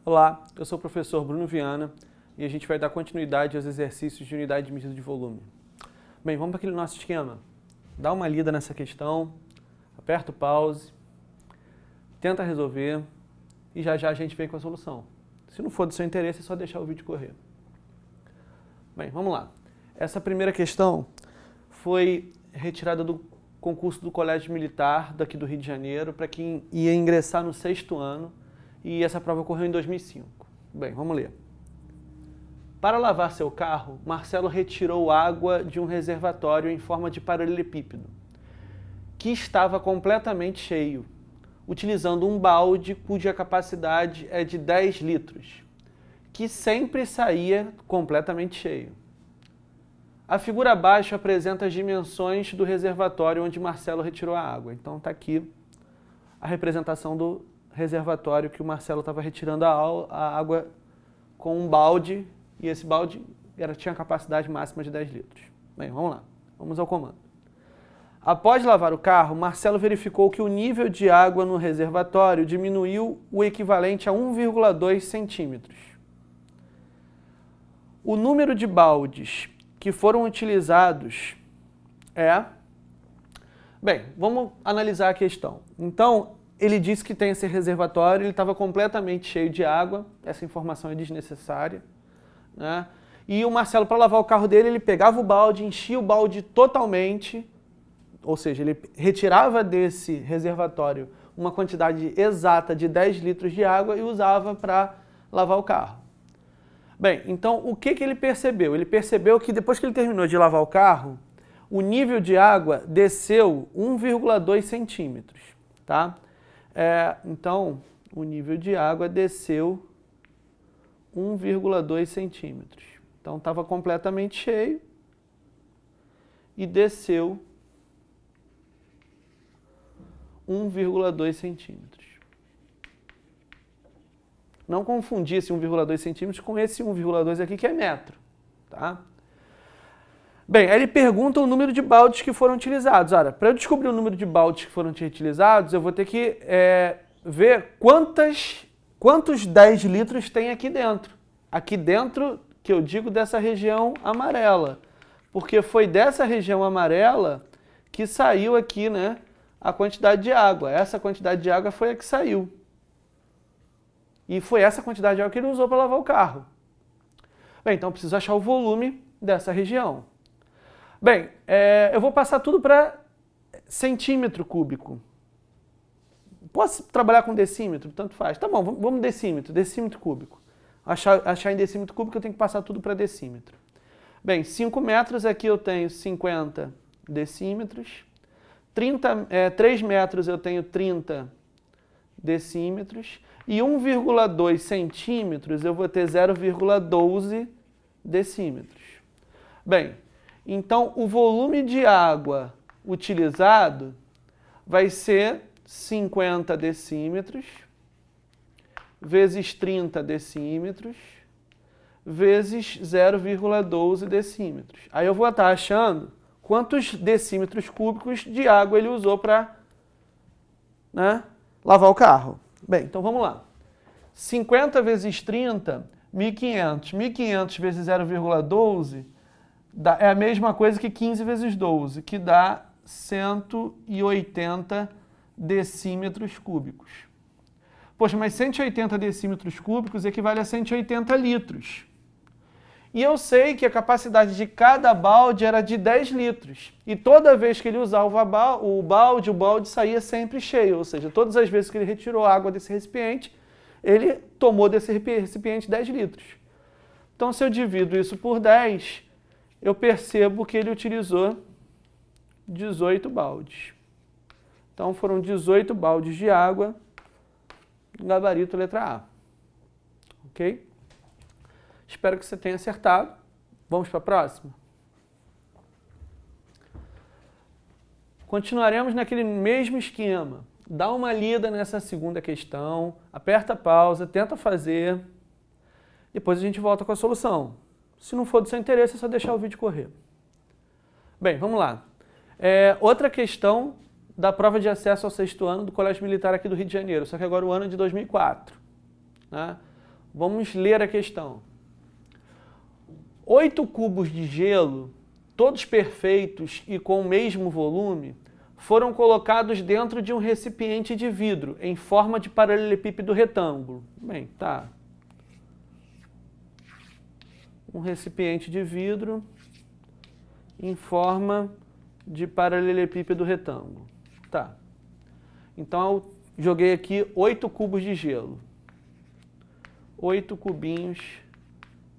Olá, eu sou o professor Bruno Viana e a gente vai dar continuidade aos exercícios de unidade de medida de volume. Bem, vamos para aquele nosso esquema. Dá uma lida nessa questão, aperta o pause, tenta resolver e já já a gente vem com a solução. Se não for do seu interesse, é só deixar o vídeo correr. Bem, vamos lá. Essa primeira questão foi retirada do concurso do Colégio Militar daqui do Rio de Janeiro para quem ia ingressar no 6º ano e essa prova ocorreu em 2005. Bem, vamos ler. Para lavar seu carro, Marcelo retirou água de um reservatório em forma de paralelepípedo, que estava completamente cheio, utilizando um balde cuja capacidade é de 10 litros, que sempre saía completamente cheio. A figura abaixo apresenta as dimensões do reservatório onde Marcelo retirou a água. Então está aqui a representação do reservatório que o Marcelo estava retirando a água com um balde, e esse balde tinha capacidade máxima de 10 litros. Bem, vamos lá, vamos ao comando. Após lavar o carro, Marcelo verificou que o nível de água no reservatório diminuiu o equivalente a 1,2 centímetros. O número de baldes que foram utilizados é... Bem, vamos analisar a questão. Então, ele disse que tem esse reservatório, ele estava completamente cheio de água, essa informação é desnecessária, né? E o Marcelo, para lavar o carro dele, ele pegava o balde, enchia o balde totalmente, ou seja, ele retirava desse reservatório uma quantidade exata de 10 litros de água e usava para lavar o carro. Bem, então o que ele percebeu? Ele percebeu que depois que ele terminou de lavar o carro, o nível de água desceu 1,2 centímetros, tá? Então, o nível de água desceu 1,2 centímetros. Então, estava completamente cheio e desceu 1,2 centímetros. Não confundir esse 1,2 centímetros com esse 1,2 aqui, que é metro, tá? Bem, aí ele pergunta o número de baldes que foram utilizados. Olha, para eu descobrir o número de baldes que foram utilizados, eu vou ter que ver quantos 10 litros tem aqui dentro. Aqui dentro, que eu digo dessa região amarela. Porque foi dessa região amarela que saiu aqui, né, a quantidade de água. Essa quantidade de água foi a que saiu. E foi essa quantidade de água que ele usou para lavar o carro. Bem, então eu preciso achar o volume dessa região. Bem, eu vou passar tudo para centímetro cúbico. Posso trabalhar com decímetro? Tanto faz. Tá bom, vamos decímetro cúbico. Achar em decímetro cúbico eu tenho que passar tudo para decímetro. Bem, 5 metros aqui eu tenho 50 decímetros. 3 metros eu tenho 30 decímetros. E 1,2 centímetros eu vou ter 0,12 decímetros. Bem, então o volume de água utilizado vai ser 50 decímetros vezes 30 decímetros vezes 0,12 decímetros. Aí eu vou estar achando quantos decímetros cúbicos de água ele usou para, né, lavar o carro. Bem, então vamos lá. 50 vezes 30, 1.500. 1.500 vezes 0,12 é a mesma coisa que 15 vezes 12, que dá 180 decímetros cúbicos. Poxa, mas 180 decímetros cúbicos equivale a 180 litros. E eu sei que a capacidade de cada balde era de 10 litros. E toda vez que ele usava o balde saía sempre cheio. Ou seja, todas as vezes que ele retirou água desse recipiente, ele tomou desse recipiente 10 litros. Então, se eu divido isso por 10, eu percebo que ele utilizou 18 baldes. Então, foram 18 baldes de água, gabarito letra A. Ok? Espero que você tenha acertado. Vamos para a próxima? Continuaremos naquele mesmo esquema. Dá uma lida nessa segunda questão, aperta a pausa, tenta fazer, depois a gente volta com a solução. Se não for do seu interesse, é só deixar o vídeo correr. Bem, vamos lá. Outra questão da prova de acesso ao 6º ano do Colégio Militar aqui do Rio de Janeiro, só que agora o ano é de 2004. Né? Vamos ler a questão. 8 cubos de gelo, todos perfeitos e com o mesmo volume, foram colocados dentro de um recipiente de vidro, em forma de paralelepípedo retângulo. Bem, tá. Um recipiente de vidro em forma de paralelepípedo retângulo. Tá. Então, eu joguei aqui 8 cubos de gelo. 8 cubinhos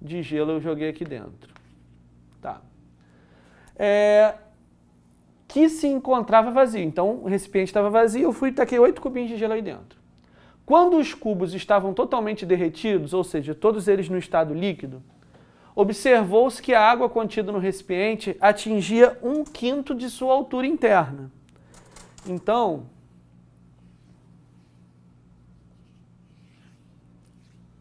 de gelo eu joguei aqui dentro. Tá. Que se encontrava vazio. Então, o recipiente estava vazio, eu fui e taquei 8 cubinhos de gelo aí dentro. Quando os cubos estavam totalmente derretidos, ou seja, todos eles no estado líquido, observou-se que a água contida no recipiente atingia 1/5 de sua altura interna. Então,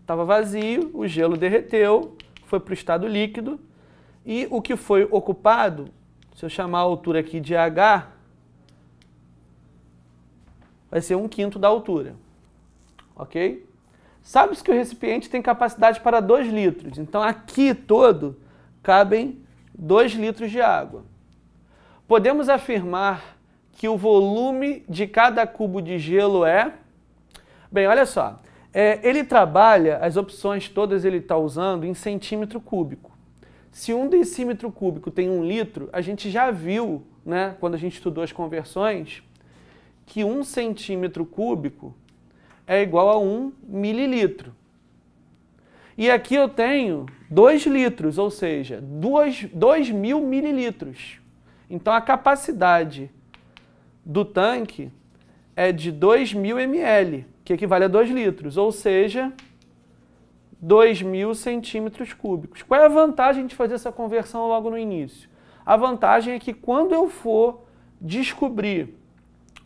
estava vazio, o gelo derreteu, foi para o estado líquido, e o que foi ocupado, se eu chamar a altura aqui de H, vai ser 1/5 da altura. Ok? Sabe-se que o recipiente tem capacidade para 2 litros. Então, aqui todo cabem 2 litros de água. Podemos afirmar que o volume de cada cubo de gelo é... Bem, olha só. Ele trabalha, as opções todas ele está usando em centímetro cúbico. Se 1 decímetro cúbico tem 1 litro, a gente já viu, né, quando a gente estudou as conversões, que 1 centímetro cúbico é igual a 1 mililitro. E aqui eu tenho 2 litros, ou seja, 2.000 mililitros. Então a capacidade do tanque é de 2.000 ml, que equivale a 2 litros, ou seja, 2.000 centímetros cúbicos. Qual é a vantagem de fazer essa conversão logo no início? A vantagem é que quando eu for descobrir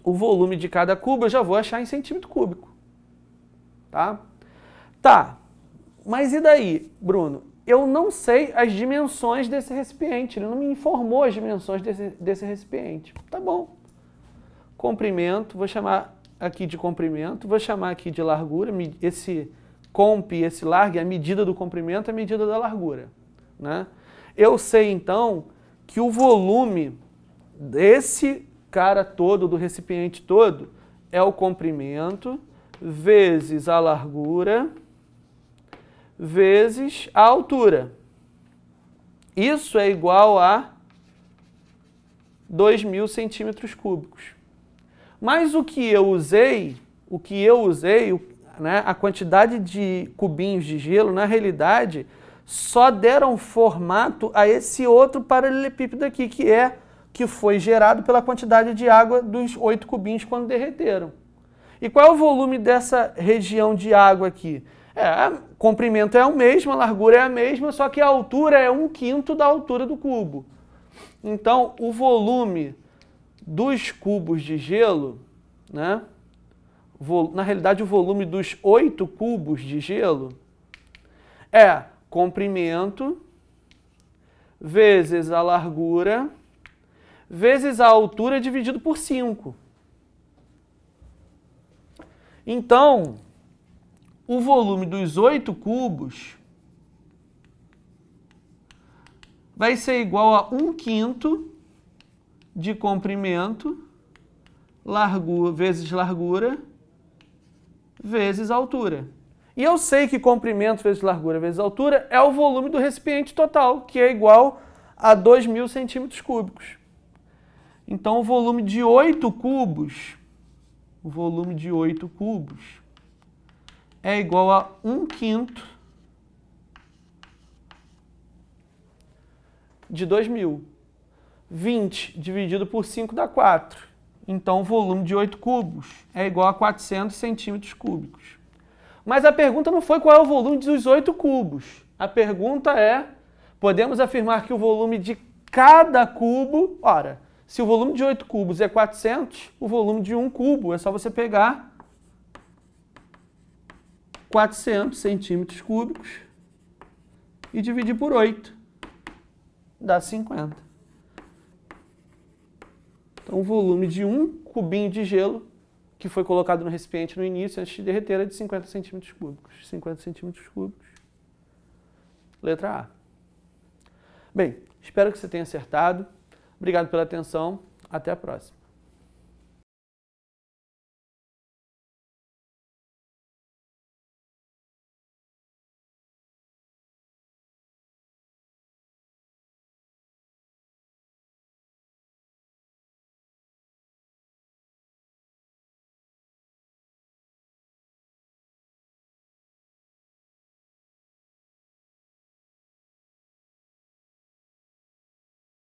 o volume de cada cubo, eu já vou achar em centímetro cúbico. Tá, mas e daí, Bruno? Eu não sei as dimensões desse recipiente, ele não me informou as dimensões desse recipiente. Tá bom. Comprimento, vou chamar aqui de comprimento, vou chamar aqui de largura, esse comp e esse largo é a medida do comprimento, é a medida da largura, né? Eu sei, então, que o volume desse cara todo, do recipiente todo, é o comprimento vezes a largura vezes a altura. Isso é igual a 2.000 centímetros cúbicos. Mas o que eu usei, né, a quantidade de cubinhos de gelo, na realidade, só deram formato a esse outro paralelepípedo aqui, que foi gerado pela quantidade de água dos 8 cubinhos quando derreteram. E qual é o volume dessa região de água aqui? O comprimento é o mesmo, a largura é a mesma, só que a altura é 1/5 da altura do cubo. Então, o volume dos cubos de gelo, né? Na realidade, o volume dos 8 cubos de gelo é comprimento vezes a largura vezes a altura dividido por 5. Então, o volume dos 8 cubos vai ser igual a 1/5 de comprimento vezes largura vezes altura. E eu sei que comprimento vezes largura vezes altura é o volume do recipiente total, que é igual a 2.000 centímetros cúbicos. Então, o volume de 8 cubos, é igual a 1/5 de 2.000. 20 dividido por 5 dá 4. Então, o volume de 8 cubos é igual a 400 centímetros cúbicos. Mas a pergunta não foi qual é o volume dos 8 cubos. A pergunta é, podemos afirmar que o volume de cada cubo... Ora, se o volume de 8 cubos é 400, o volume de um cubo é só você pegar 400 centímetros cúbicos e dividir por 8. Dá 50. Então, o volume de um cubinho de gelo que foi colocado no recipiente no início, antes de derreter, é de 50 centímetros cúbicos. 50 centímetros cúbicos. Letra A. Bem, espero que você tenha acertado. Obrigado pela atenção. Até a próxima.